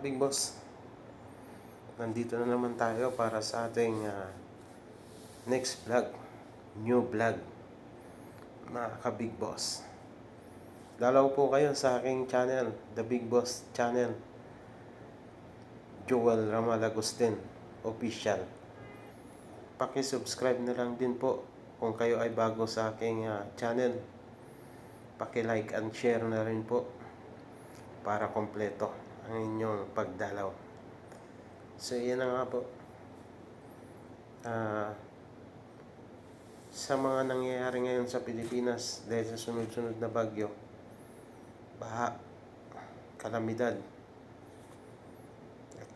Big Boss, nandito na naman tayo para sa ating next vlog, new vlog, mga ka-Big Boss. Dalaw po kayo sa aking channel, The Big Boss Channel, Joel Ramal Agustin Official. Paki-subscribe na lang din po kung kayo ay bago sa aking channel. Paki-like and share na rin po para kompleto ang inyong pagdalaw. So yan na nga po. Sa mga nangyayari ngayon sa Pilipinas dahil sa sunod-sunod na bagyo, baha, kalamidad, at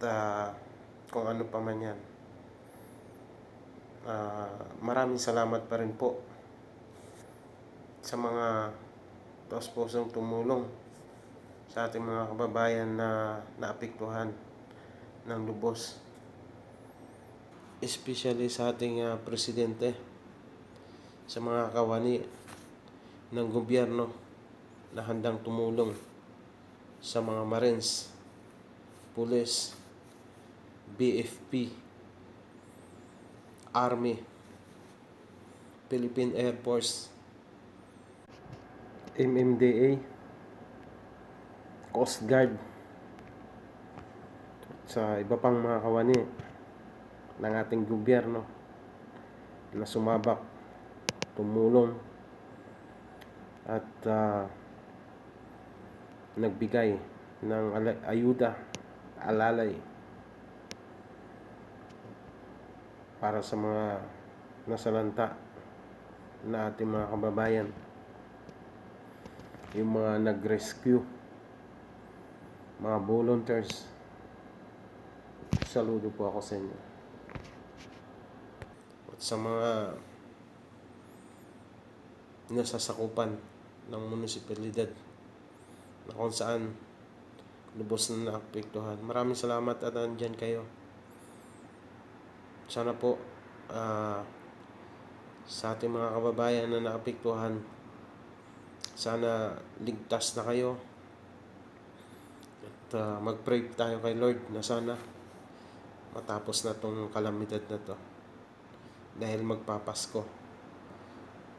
kung ano pa man yan, maraming salamat pa rin po sa mga taos-pusong tumulong sa ating mga kababayan na naapektuhan ng lubos, especially sa ating presidente, sa mga kawani ng gobyerno na handang tumulong sa mga Marines, Pulis, BFP, Army, Philippine Air Force, MMDA, Coast Guard, sa iba pang mga kawani ng ating gobyerno na sumabak, tumulong at nagbigay ng ayuda, alalay para sa mga nasalanta na ating mga kababayan, yung mga nag-rescue, mga volunteers. Saludo po ako sa inyo. At sa mga nasasakupan ng munisipalidad na kung saan lubos na naapektuhan, maraming salamat at andyan kayo. Sana po sa ating mga kababayan na naapektuhan, sana ligtas na kayo. At mag-pray tayo kay Lord na sana matapos na tong kalamidad na to dahil magpapasko.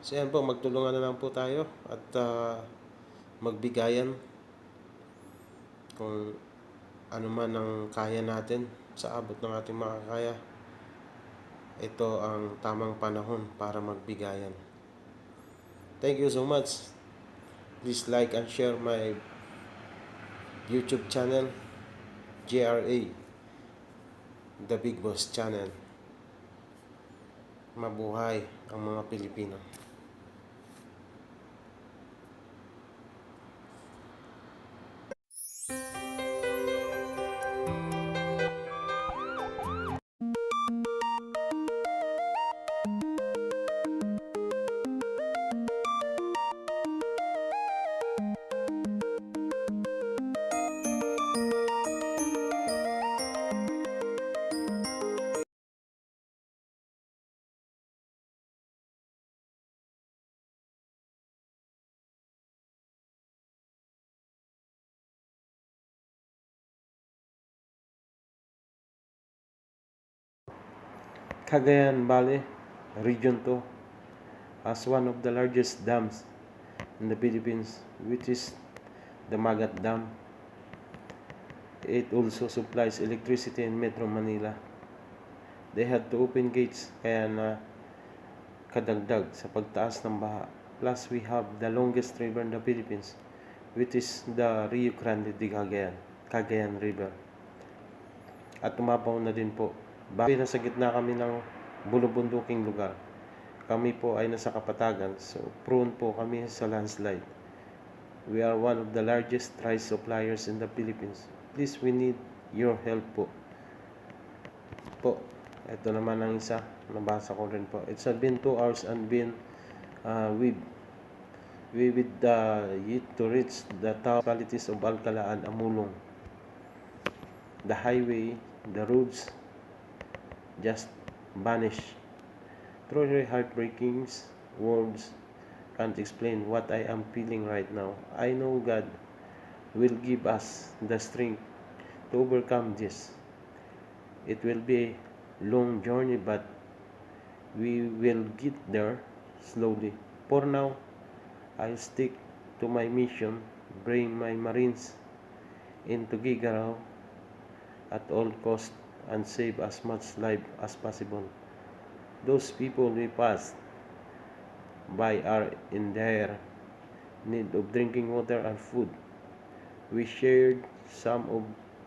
So yan po, magtulungan na lang po tayo at magbigayan kung ano man ang kaya natin sa abot ng ating makakaya. Ito ang tamang panahon para magbigayan. Thank you so much. Please like and share my YouTube channel, JRA, The Big Boss Channel. Mabuhay ang mga Pilipino. Cagayan Valley, Region 2, has one of the largest dams in the Philippines, which is the Magat Dam. It also supplies electricity in Metro Manila. They had to open gates kaya na kadagdag sa pagtaas ng baha. Plus, we have the longest river in the Philippines, which is the Rio Grande de Cagayan River. At tumapaw na din po. Bakit nasa gitna kami ng bulubunduking lugar? Kami po ay nasa kapatagan, so prone po kami sa landslide. We are one of the largest rice suppliers in the Philippines. Please, we need your help po. Ito naman ang isa, nabasa ko rin po. It's been 2 hours and been we with yet to reach the top qualities of Alcala and Amulong. The highway, the roads just vanish. Truly heartbreaking words can't explain what I am feeling right now. I know God will give us the strength to overcome this. It will be a long journey, but we will get there slowly. For now, I'll stick to my mission, bring my Marines into Gigarao at all cost and save as much life as possible. Those people we passed by are in dire need of drinking water and food. We shared some of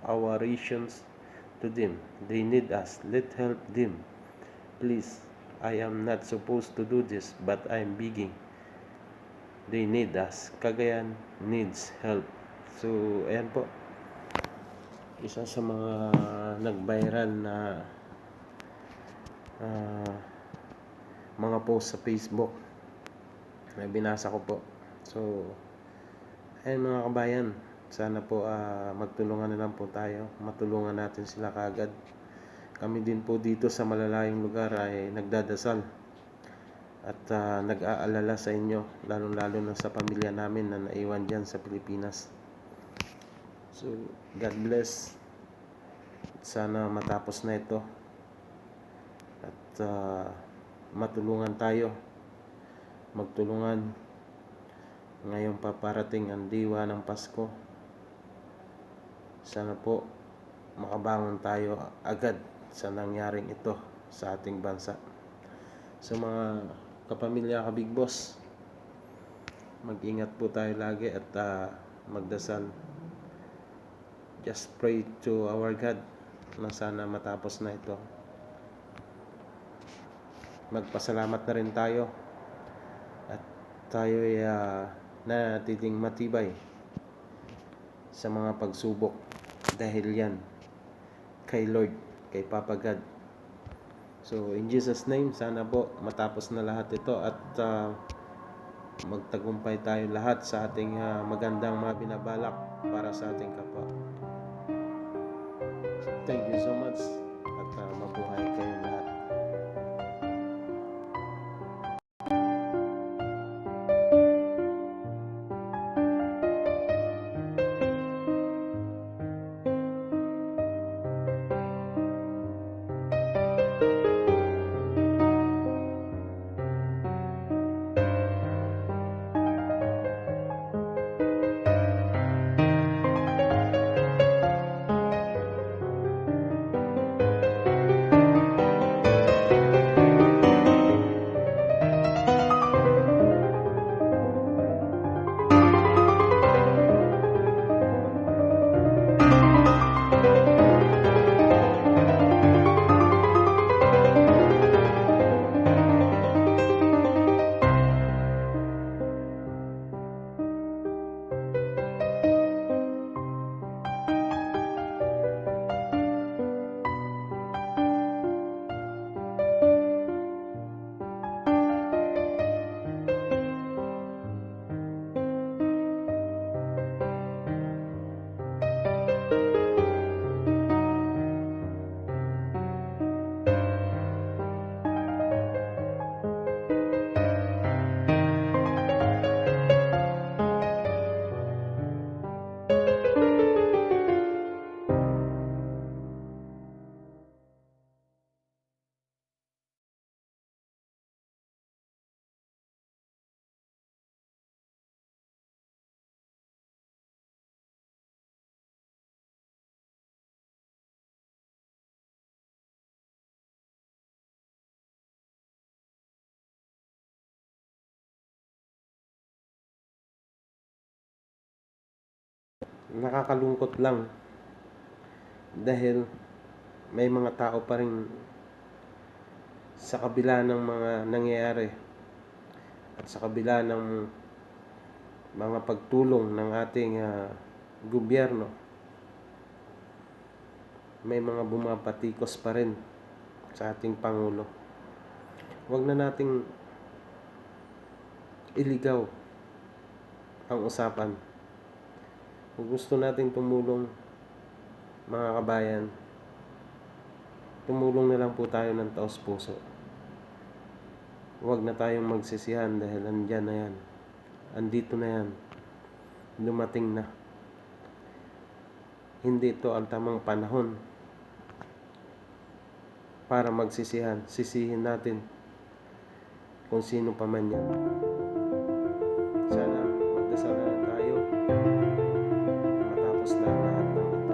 our rations to them. They need us. Let's help them. Please, I am not supposed to do this, but I'm begging. They need us. Cagayan needs help. So, ayan po. Isa sa mga nag-viral na mga post sa Facebook na binasa ko po. So, ayan mga kabayan. Sana po magtulungan na lang po tayo. Matulungan natin sila kaagad. Kami din po dito sa malalayong lugar ay nagdadasal at nag-aalala sa inyo, lalo na sa pamilya namin na naiwan dyan sa Pilipinas. So, God bless. Sana matapos na ito at matulungan tayo, magtulungan. Ngayong paparating ang diwa ng Pasko. Sana po makabangon tayo agad sa nangyaring ito sa ating bansa. Sa mga kapamilya, ka-Big Boss, mag-ingat po tayo lagi at magdasal. Just pray to our God na sana matapos na ito. Magpasalamat na rin tayo at tayo ay nanatiling matibay sa mga pagsubok dahil yan kay Lord, kay Papa God. So in Jesus name, sana po matapos na lahat ito at magtagumpay tayo lahat sa ating magandang mga binabalak para sa ating kapwa. Thank you so much at mabuhay kayong lahat. Nakakalungkot lang dahil may mga tao pa rin sa kabila ng mga nangyayari at sa kabila ng mga pagtulong ng ating gobyerno, may mga bumapatikos pa rin sa ating Pangulo. Huwag na nating iligaw ang usapan. Kung gusto nating tumulong, mga kabayan, tumulong na lang po tayo ng taos puso. Huwag na tayong magsisihan dahil andyan na yan. Andito na yan. Dumating na. hindi ito ang tamang panahon para sisihin natin kung sino pa man yan. Sana magdasal na lang tayo matapos na ang lahat ng ito.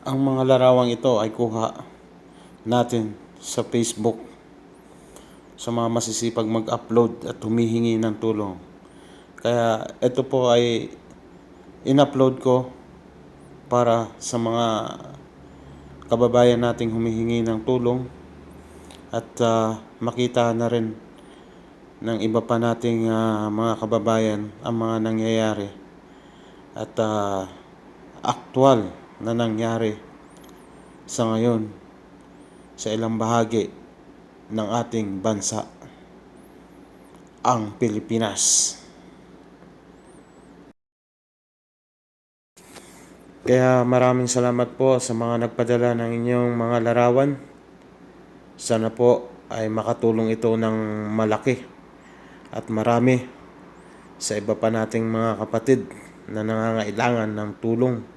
Ang mga larawang ito ay kuha natin sa Facebook sa mga masisipag mag-upload at humihingi ng tulong. Kaya ito po ay in-upload ko para sa mga kababayan nating humihingi ng tulong at makita na rin ng iba pa nating mga kababayan ang mga nangyayari at aktwal na nangyari sa ngayon sa ilang bahagi ng ating bansa, ang Pilipinas. Kaya maraming salamat po sa mga nagpadala ng inyong mga larawan. Sana po ay makatulong ito ng malaki at marami sa iba pa nating mga kapatid na nangangailangan ng tulong.